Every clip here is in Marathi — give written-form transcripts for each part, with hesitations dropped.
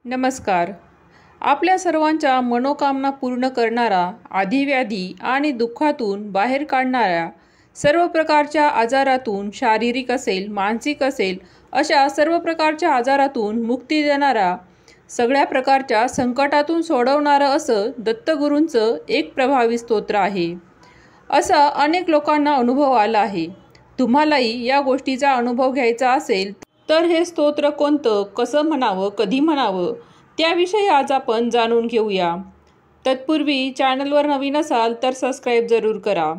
नमस्कार. आपल्या सर्वांच्या मनोकामना पूर्ण करणारा, आधिव्याधी आणि दुःखातून बाहेर काढणाऱ्या, सर्व प्रकारच्या आजारातून, शारीरिक असेल मानसिक असेल अशा सर्व प्रकारच्या आजारातून मुक्ती देणारा, सगळ्या प्रकारच्या संकटातून सोडवणारं असं दत्तगुरूंचं एक प्रभावी स्तोत्र आहे. असा अनेक लोकांना अनुभव आला आहे. तुम्हालाही या गोष्टीचा अनुभव घ्यायचा असेल तर हे स्तोत्र कोणतं, कसं म्हणावं, कधी म्हणावं त्याविषयी आज आपण जाणून घेऊया. तत्पूर्वी चॅनलवर नवीन असाल तर सबस्क्राईब जरूर करा.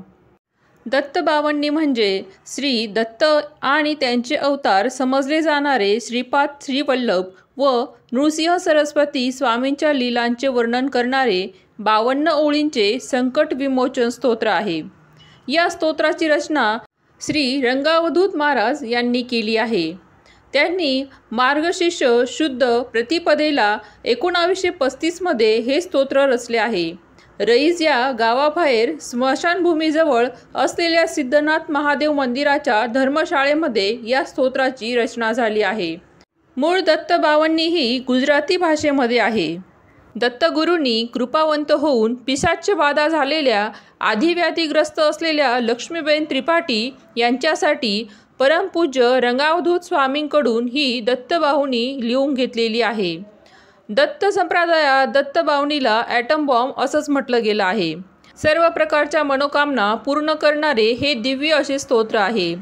दत्तबावन्नी म्हणजे श्री दत्त आणि त्यांचे अवतार समजले जाणारे श्रीपाद श्रीवल्लभ व नृसिंह सरस्वती स्वामींच्या लीलांचे वर्णन करणारे 52 ओळींचे संकट विमोचन स्तोत्र आहे. या स्तोत्राची रचना श्री रंगावधूत महाराज यांनी केली आहे. त्यांनी मार्गशीर्ष शुद्ध प्रतिपदेला 1935 मध्ये हे स्तोत्र रचले आहे. रईस या गावाबाहेर स्मशानभूमीजवळ असलेल्या सिद्धनाथ महादेव मंदिराच्या धर्मशाळेमध्ये या स्तोत्राची रचना झाली आहे. मूळ दत्तबावन्नी ही गुजराती भाषेमध्ये आहे. दत्तगुरूंनी कृपावंत होऊन पिशाच्यबाधा झालेल्या, आधिव्याधीग्रस्त असलेल्या लक्ष्मीबेन त्रिपाठी यांच्यासाठी परमपूज्य रंगावधूत स्वामींकडून ही दत्तबाहुनी लिहून घेतलेली आहे. दत्त संप्रदायात दत्तबावनीला ॲटम बॉम्ब असंच म्हटलं गेलं आहे. सर्व प्रकारच्या मनोकामना पूर्ण करणारे हे दिव्य असे स्तोत्र आहे.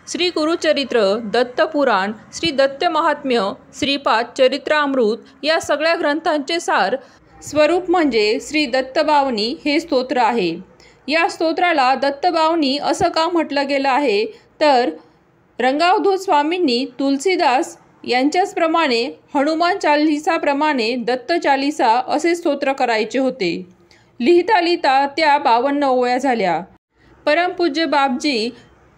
श्री गुरुचरित्र, दत्तपुराण, श्री दत्त महात्म्य, श्रीपाद चरित्रामृत या सगळ्या ग्रंथांचे सार स्वरूप म्हणजे श्री दत्तबावनी हे स्तोत्र आहे. या स्तोत्राला दत्तबावनी असं का म्हटलं गेलं आहे तर रंगावधूत स्वामींनी तुलसीदास यांच्याचप्रमाणे हनुमान चालिसाप्रमाणे दत्त चालिसा असे स्तोत्र करायचे होते. लिहिता लिहिता त्या 52 ओव्या झाल्या. परमपूज्य बापजी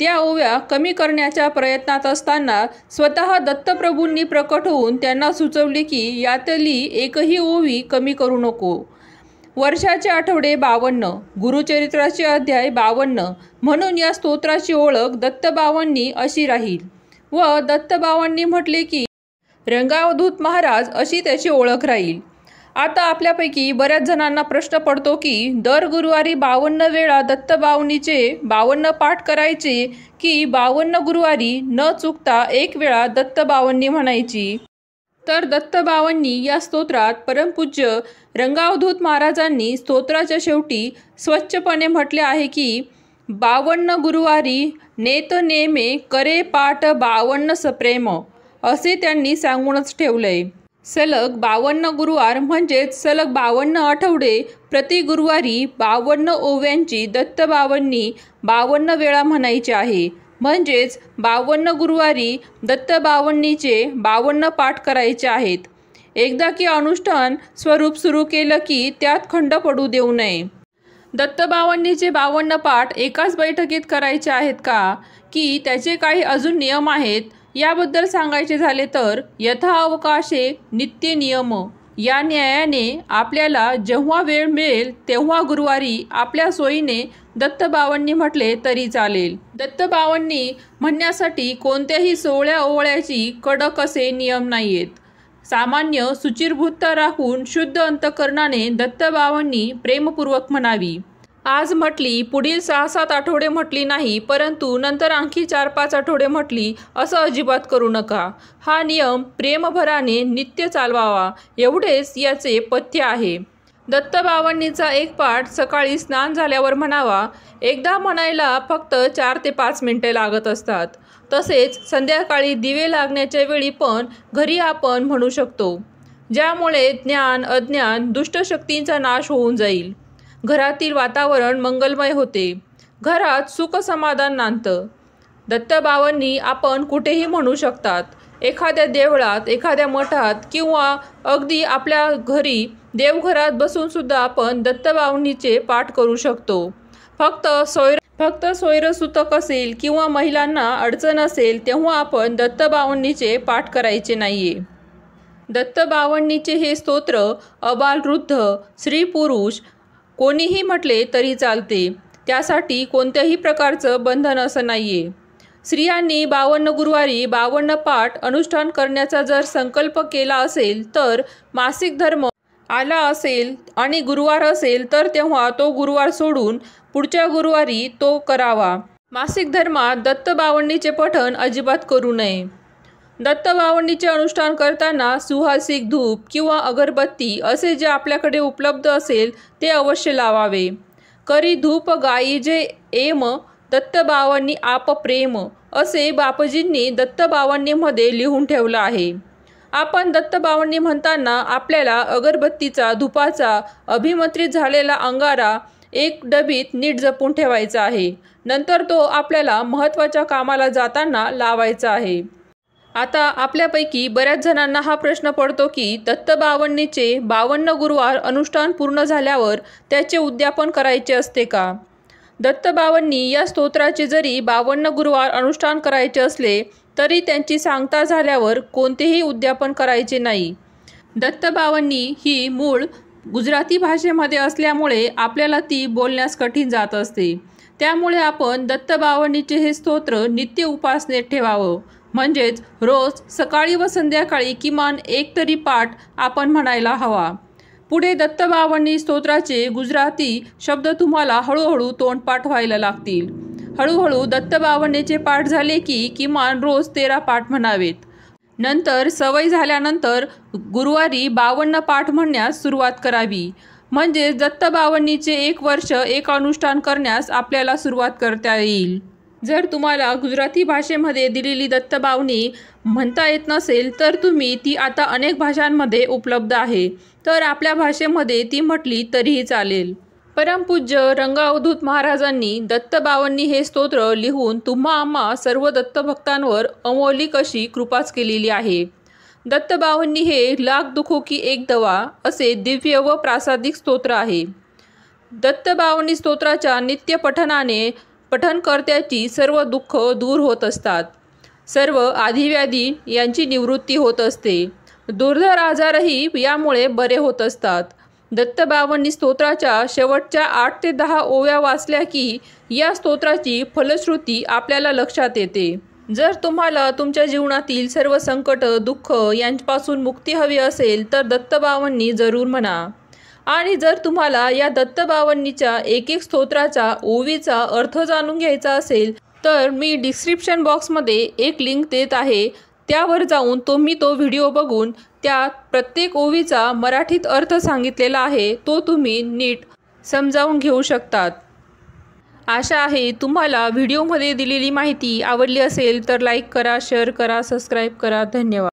त्या ओव्या कमी करण्याच्या प्रयत्नात असताना स्वतः दत्तप्रभूंनी प्रकट होऊन त्यांना सुचवले की यातली एकही ओवी कमी करू नको. वर्षाचे आठवडे 52, गुरुचरित्राचे अध्याय 52 म्हणून या स्तोत्राची ओळख दत्तबावन्नी अशी राहील व दत्तबावन्नी म्हटले की रंगावधूत महाराज अशी त्याची ओळख राहील. आता आपल्यापैकी बऱ्याच जणांना प्रश्न पडतो की दर गुरुवारी 52 वेळा दत्तबावनीचे 52 पाठ करायचे की 52 गुरुवारी न चुकता एक वेळा दत्तबावन्नी म्हणायची. तर दत्तबावन्नी या स्तोत्रात परमपूज्य रंगावधूत महाराजांनी स्तोत्राच्या शेवटी स्वच्छपणे म्हटले आहे की 52 गुरुवारी नेत नेमे करे पाठ 52 सप्रेम असे त्यांनी सांगूनच ठेवलंय. सलग 52 गुरुवार म्हणजेच सलग 52 आठवडे प्रति गुरुवारी 52 ओव्यांची दत्तबावन्नी 52 वेळा म्हणायची आहे. म्हणजेच 52 गुरुवारी दत्तबावन्नीचे 52 पाठ करायचे आहेत. एकदा की अनुष्ठान स्वरूप सुरू केलं की त्यात खंड पडू देऊ नये. दत्तबावन्नीचे 52 पाठ एकाच बैठकीत करायचे आहेत का की त्याचे काही अजून नियम आहेत याबद्दल सांगायचे झाले तर यथाअवकाशे नित्य नियम या न्यायाने आपल्याला जेव्हा वेळ मिळेल तेव्हा गुरुवारी आपल्या सोयीने दत्तबावन्नी म्हटले तरी चालेल. दत्तबावन्नी म्हणण्यासाठी कोणत्याही 16 ओवळ्याची कडक असे नियम नाहीयेत. सामान्य सुचिरभूतता राखून शुद्ध अंतकरणाने दत्तबावन्नी प्रेमपूर्वक म्हणावी. आज म्हटली, पुढील 6-7 आठवडे म्हटली नाही, परंतु नंतर आणखी 4-5 आठवडे म्हटली असं अजिबात करू नका. हा नियम प्रेमभराने नित्य चालवावा एवढेच याचे पथ्य आहे. दत्तबावन्नीचा एक पाठ सकाळी स्नान झाल्यावर म्हणावा. एकदा म्हणायला फक्त 4 ते 5 मिनिटे लागत असतात. तसेच संध्याकाळी दिवे लागण्याच्या वेळी पण घरी आपण म्हणू शकतो. ज्यामुळे ज्ञान, अज्ञान, दुष्टशक्तींचा नाश होऊन जाईल. घरातील वातावरण मंगलमय होते. घरात सुख समाधान नांदतं. दत्तबावन्नी आपण कुठेही म्हणू शकतात. एखाद्या देवळात, एखाद्या मठात किंवा अगदी आपल्या घरी देवघरात बसून सुद्धा आपण दत्तबावन्नीचे पाठ करू शकतो. फक्त सोयरसूतक असेल किंवा महिलांना अडचण असेल तेव्हा आपण दत्तबावन्नीचे पाठ करायचे नाहीये. दत्तबावन्नीचे हे स्तोत्र अबालवृद्ध, स्त्री पुरुष कोणीही म्हटले तरी चालते. त्यासाठी कोणत्याही प्रकारचं बंधन असं नाहीये. स्त्रियांनी 52 गुरुवारी 52 पाठ अनुष्ठान करण्याचा जर संकल्प केला असेल तर मासिक धर्म आला असेल आणि गुरुवार असेल तर तेव्हा तो गुरुवार सोडून पुढच्या गुरुवारी तो करावा. मासिक धर्मात दत्तबावन्नीचे पठण अजिबात करू नये. दत्तबावन्नीचे अनुष्ठान करताना सुहासिक धूप किंवा अगरबत्ती असे जे आपल्याकडे उपलब्ध असेल ते अवश्य लावावे. करी धूप गायी जे एम दत्तबावन्नी आप प्रेम असे बापजींनी दत्तबावन्नीमध्ये लिहून ठेवलं आहे. आपण दत्तबावन्नी म्हणताना आपल्याला अगरबत्तीचा धुपाचा अभिमंत्रित झालेला अंगारा एक डबीत नीट जपून ठेवायचा आहे. नंतर तो आपल्याला महत्त्वाच्या कामाला जाताना लावायचा आहे. आता आपल्यापैकी बऱ्याच जणांना हा प्रश्न पडतो की दत्तबावन्नीचे 52 गुरुवार अनुष्ठान पूर्ण झाल्यावर त्याचे उद्यापन करायचे असते का? दत्तबावन्नी या स्तोत्राचे जरी 52 गुरुवार अनुष्ठान करायचे असले तरी त्यांची सांगता झाल्यावर कोणतेही उद्यापन करायचे नाही. दत्तबावन्नी ही मूळ गुजराती भाषेमध्ये असल्यामुळे आपल्याला ती बोलण्यास कठीण जात असते. त्यामुळे आपण दत्तबावन्नीचे हे स्तोत्र नित्य उपासनेत ठेवावं. म्हणजेच रोज सकाळी व संध्याकाळी किमान एक तरी पाठ आपण म्हणायला हवा. पुढे दत्तबावन्नी स्तोत्राचे गुजराती शब्द तुम्हाला हळूहळू तोंडपाठ व्हायला लागतील. हळूहळू दत्तबावन्नीचे पाठ झाले की किमान रोज 13 पाठ म्हणावेत. नंतर सवय झाल्यानंतर गुरुवारी 52 पाठ म्हणण्यास सुरुवात करावी. म्हणजे दत्तबावन्नीचे 1 वर्ष एक अनुष्ठान करण्यास आपल्याला सुरुवात करता येईल. जर तुम्हाला गुजराती भाषेमध्ये दिलेली दत्तबावन्नी म्हणता येत नसेल तर तुम्ही ती आता अनेक भाषांमध्ये उपलब्ध आहे तर आपल्या भाषेमध्ये ती म्हटली तरीही चालेल. परमपूज्य रंगावधूत महाराजांनी दत्तबावन्नी हे स्तोत्र लिहून तुम्हा आम्हा सर्व दत्तभक्तांवर अमौलिक अशी कृपाच केलेली आहे. दत्तबावन्नी हे लाख दुखों की एक दवा असे दिव्य व प्रासादिक स्तोत्र आहे. दत्तबावन्नी स्तोत्राच्या नित्य पठणाने पठणकर्त्याची सर्व दुःख दूर होत असतात. सर्व आधिव्याधी यांची निवृत्ती होत असते. दुर्धर आजारही यामुळे बरे होत असतात. दत्तबावन्नी स्तोत्राच्या शेवटच्या 8 ते 10 ओव्या वाचल्या की या स्तोत्राची फलश्रुती आपल्याला लक्षात येते. जर तुम्हाला तुमच्या जीवनातील सर्व संकट दुःख यांपासून मुक्ती हवी असेल तर दत्तबावन्नी जरूर म्हणा. आणि जर तुम्हाला या दत्तबावन्नीच्या एक स्तोत्राचा ओवीचा अर्थ जाणून घ्यायचा असेल तर मी डिस्क्रिप्शन बॉक्समध्ये एक लिंक देत आहे. त्यावर जाऊन तुम्ही तो व्हिडिओ बघून त्यात प्रत्येक ओवीचा मराठीत अर्थ सांगितलेला आहे तो तुम्ही नीट समजावून घेऊ शकतात. आशा आहे तुम्हाला व्हिडिओमध्ये दिलेली माहिती आवडली असेल तर लाईक करा, शेअर करा, सबस्क्राईब करा. धन्यवाद.